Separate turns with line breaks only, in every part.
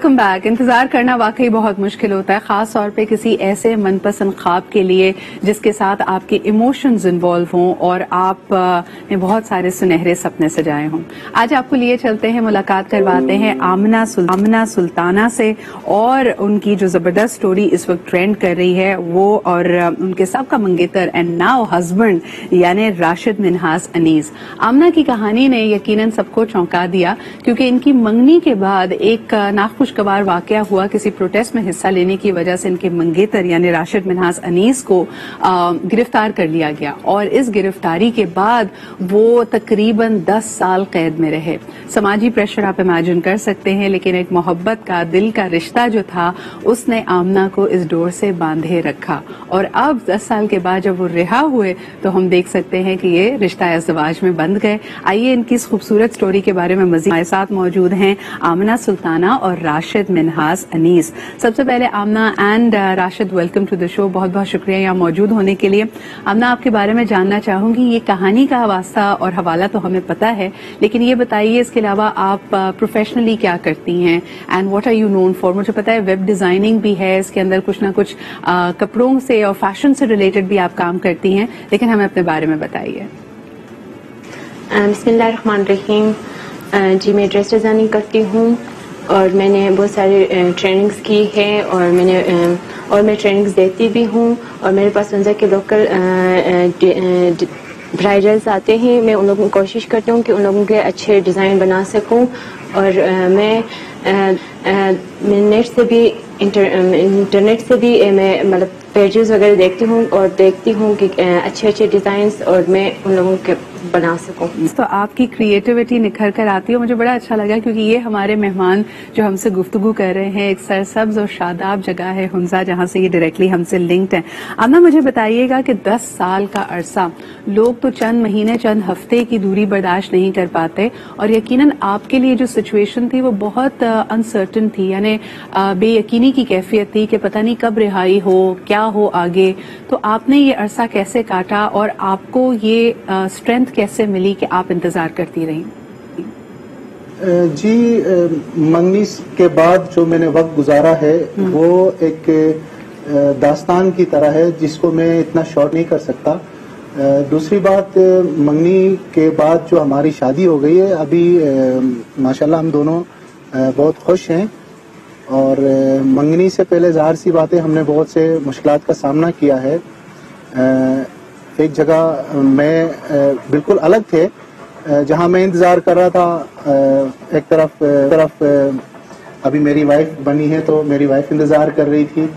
Welcome back. इंतजार करना वाकई बहुत मुश्किल होता है, खास तौर पे किसी ऐसे मनपसंद ख्वाब के लिए जिसके साथ आपके इमोशंस इन्वॉल्व हों और आप ने बहुत सारे सुनहरे सपने सजाए हों। आज आपको लिए चलते हैं, मुलाकात करवाते हैं आमना सुल्ताना से, और उनकी जो जबरदस्त स्टोरी इस वक्त ट्रेंड कर रही है वो, और उनके सबका मंगेतर एंड नाउ हस्बैंड यानी राशिद मिन्हास अनीस। आमना की कहानी ने यकीनन सबको चौंका दिया, क्योंकि इनकी मंगनी के बाद एक नाखुशगवार वाकया हुआ। किसी प्रोटेस्ट में हिस्सा लेने की वजह से इनके मंगेतर यानी राशिद मिन्हास अनीस को गिरफ्तार कर लिया गया, और इस गिरफ्तारी के बाद वो तकरीबन 10 साल कैद में रहे। समाजी प्रेशर आप इमेजिन कर सकते हैं, लेकिन एक मोहब्बत का, दिल का रिश्ता जो था उसने आमना को इस डोर से बांधे रखा, और अब 10 साल के बाद जब वो रिहा हुए तो हम देख सकते हैं कि ये रिश्ता अज़वाज में बंध गए। आइए इनकी इस खूबसूरत स्टोरी के बारे में मज़ीद हमारे साथ मौजूद हैं आमना सुल्ताना और राशिद मिन्हास अनीस। सबसे पहले Amna and Rashid, welcome to the show. बहुत बहुत शुक्रिया यहाँ मौजूद होने के लिए। आमना, आपके बारे में जानना चाहूंगी, ये कहानी का वास्ता और हवाला तो हमें पता है, लेकिन ये बताइए इसके अलावा आप प्रोफेशनली क्या करती हैं and what are you known for. मुझे पता है वेब डिजाइनिंग भी है, इसके अंदर कुछ ना कुछ कपड़ों से और फैशन से रिलेटेड भी आप काम करती हैं, लेकिन हमें अपने बारे में बताइए।
बिस्मिल्लाहिर्रहमानिर्रहीम। जी, मैं ड्रेस डिज़ाइनिंग करती हूँ और मैंने बहुत सारी ट्रेनिंग्स की है, और मैं ट्रेनिंग्स देती भी हूँ, और मेरे पास उनसे के लोकल ब्राइडल्स आते हैं। मैं उन लोगों को कोशिश करती हूँ कि उन लोगों के अच्छे डिज़ाइन बना सकूँ, और मैं नेट से भी इंटरनेट से भी मैं मतलब पेजेस वगैरह देखती हूँ और देखती हूँ कि अच्छे अच्छे डिज़ाइंस और मैं उन लोगों के बना सकूं।
तो आपकी क्रिएटिविटी निखर कर आती है। मुझे बड़ा अच्छा लगा, क्योंकि ये हमारे मेहमान जो हमसे गुफ्तगू कर रहे हैं, एक सरसब्ज और शादाब जगह है हुंजा, जहाँ से ये डायरेक्टली हमसे लिंक्ड है। आमना, मुझे बताइएगा कि 10 साल का अरसा, लोग तो चंद महीने, चंद हफ्ते की दूरी बर्दाश्त नहीं कर पाते, और यकीनन आपके लिए जो सिचुएशन थी वो बहुत अनसर्टन थी, यानी बेयकीनी की कैफियत थी कि पता नहीं कब रिहाई हो, क्या हो आगे। तो आपने ये अरसा कैसे काटा और आपको ये स्ट्रेंथ कैसे मिली कि आप इंतजार करती रही?
जी, मंगनी के बाद जो मैंने वक्त गुजारा है वो एक दास्तान की तरह है, जिसको मैं इतना शॉर्ट नहीं कर सकता। दूसरी बात, मंगनी के बाद जो हमारी शादी हो गई है, अभी माशाल्लाह हम दोनों बहुत खुश हैं, और मंगनी से पहले ज़ाहिर सी बातें हमने बहुत से मुश्किलात का सामना किया है। एक जगह मैं बिल्कुल अलग थे, जहां मैं इंतज़ार कर रहा था, एक तरफ अभी मेरी वाइफ बनी है, तो मेरी वाइफ इंतज़ार कर रही थी।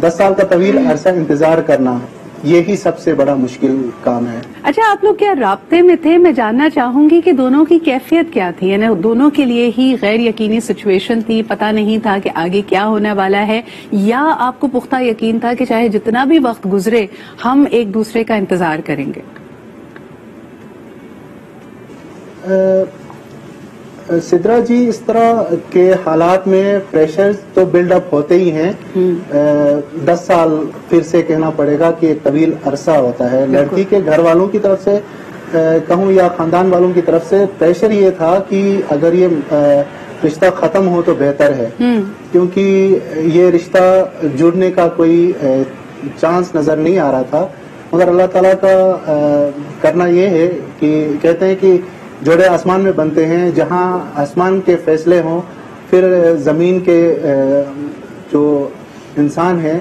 10 साल का तवील अरसा इंतज़ार करना, यही सबसे बड़ा मुश्किल काम है।
अच्छा, आप लोग क्या राब्ते में थे? मैं जानना चाहूंगी कि दोनों की कैफियत क्या थी, यानी दोनों के लिए ही गैर यकीनी सिचुएशन थी, पता नहीं था कि आगे क्या होने वाला है, या आपको पुख्ता यकीन था कि चाहे जितना भी वक्त गुजरे हम एक दूसरे का इंतजार करेंगे?
सिद्रा जी, इस तरह के हालात में प्रेशर तो बिल्डअप होते ही हैं। 10 साल फिर से कहना पड़ेगा कि एक तवील अरसा होता है। लड़की के घर वालों की तरफ से कहूँ या खानदान वालों की तरफ से प्रेशर ये था कि अगर ये रिश्ता खत्म हो तो बेहतर है, क्योंकि ये रिश्ता जुड़ने का कोई चांस नजर नहीं आ रहा था। मगर अल्लाह ताला का करना ये है कि कहते हैं कि जोड़े आसमान में बनते हैं, जहां आसमान के फैसले हों, फिर जमीन के जो इंसान हैं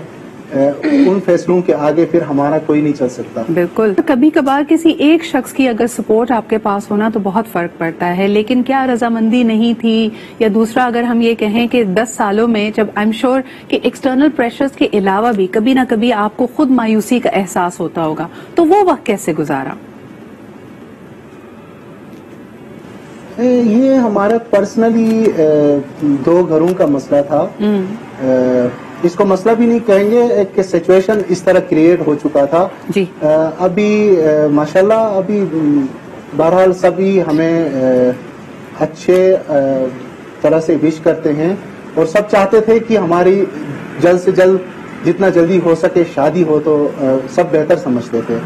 उन फैसलों के आगे फिर हमारा कोई नहीं चल सकता।
बिल्कुल। कभी कभार किसी एक शख्स की अगर सपोर्ट आपके पास होना तो बहुत फर्क पड़ता है, लेकिन क्या रजामंदी नहीं थी? या दूसरा, अगर हम ये कहें कि 10 सालों में, जब आई एम श्योर कि एक्सटर्नल प्रेशर्स के अलावा भी कभी ना कभी आपको खुद मायूसी का एहसास होता होगा, तो वो वक्त कैसे गुजारा?
ये हमारा पर्सनली 2 घरों का मसला था। इसको मसला भी नहीं कहेंगे, एक सिचुएशन इस तरह क्रिएट हो चुका था
जी।
अभी माशाल्लाह अभी बहरहाल सभी हमें अच्छे तरह से विश करते हैं, और सब चाहते थे कि हमारी जल्द से जल्द जितना जल्दी हो सके शादी हो, तो सब बेहतर समझते थे।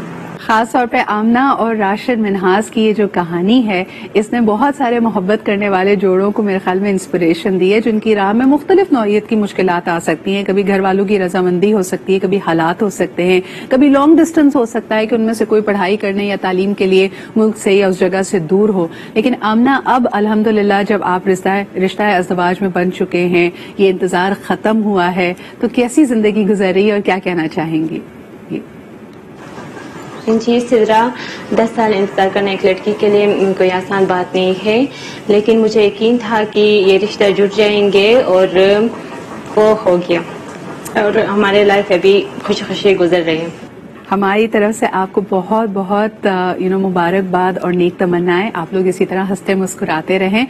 خاص طور پہ آمنہ اور راشد منہاس کی یہ جو کہانی ہے اس نے بہت سارے محبت کرنے والے جوڑوں کو میرے خیال میں انسپریشن دی ہے، جن کی راہ میں مختلف نوعیت کی مشکلات آ سکتی ہیں. کبھی گھر والوں کی رضامندی ہو سکتی ہے، کبھی حالات ہو سکتے ہیں، کبھی لانگ ڈسٹینس ہو سکتا ہے کہ ان میں سے کوئی پڑھائی کرنے یا تعلیم کے لیے ملک سے یا اس جگہ سے دور ہو. لیکن آمنہ اب الحمدللہ جب آپ رشتہ ازدواج میں بن چکے ہیں، یہ انتظار ختم ہوا ہے، تو کیسی زندگی گزر رہی ہے اور کیا کہنا چاہیں گی؟
جی سدرا، 10 سال انتظار کرنا ایک لڑکی کے لیے کوئی آسان بات نہیں ہے، لیکن مجھے یقین تھا کہ یہ رشتہ جڑ جائیں گے اور وہ ہو گیا اور ہمارے لائف ابھی خوشی خوشی گزر رہے ہیں.
ہماری طرف سے آپ کو بہت بہت مبارکباد اور نیک تمنائیں. آپ لوگ اسی طرح ہنستے مسکراتے رہیں.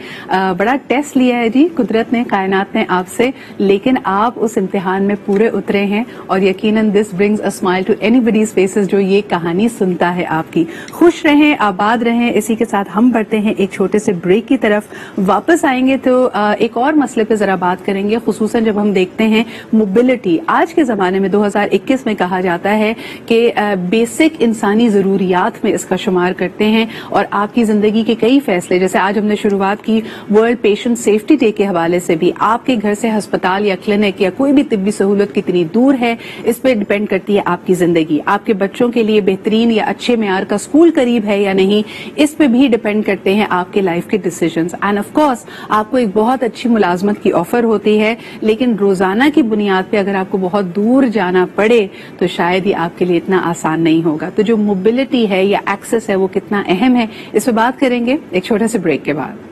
بڑا ٹیسٹ لیا ہے جی قدرت نے، کائنات نے آپ سے، لیکن آپ اس امتحان میں پورے اترے ہیں اور یقیناً this brings a smile to anybody's faces جو یہ کہانی سنتا ہے آپ کی. خوش رہیں، آباد رہیں. اسی کے ساتھ ہم بڑھتے ہیں ایک چھوٹے سے بریک کی طرف. واپس آئیں گے تو ایک اور مسئلے پہ ذرا بات کریں گے، خصوصاً جب ہم دیکھتے ہیں موبلٹی. آج کے زمانے میں 2021 میں کہا جاتا ہے کہ بیسک انسانی ضروریات میں اس کا شمار کرتے ہیں، اور آپ کی زندگی کے کئی فیصلے، جیسے آج ہم نے شروعات کی ورلڈ پیشنٹ سیفٹی ڈے کے حوالے سے بھی، آپ کے گھر سے ہسپتال یا کلینک یا کوئی بھی طبی سہولت کتنی دور ہے اس پہ ڈیپینڈ کرتی ہے آپ کی زندگی. آپ کے بچوں کے لیے بہترین یا اچھے معیار کا اسکول قریب ہے یا نہیں، اس پہ بھی ڈیپینڈ کرتے ہیں آپ کے لائف کے ڈیسیجنز. اینڈ آف کورس آپ کو ایک بہت اچھی ملازمت کی آفر ہوتی ہے، لیکن روزانہ کی بنیاد پہ اگر آپ کو بہت دور جانا پڑے تو شاید یہ آپ کے لیے اتنا آسان نہیں ہوگا. تو جو موبلٹی ہے یا ایکسس ہے وہ کتنا اہم ہے، اس پہ بات کریں گے ایک چھوٹے سے بریک کے بعد.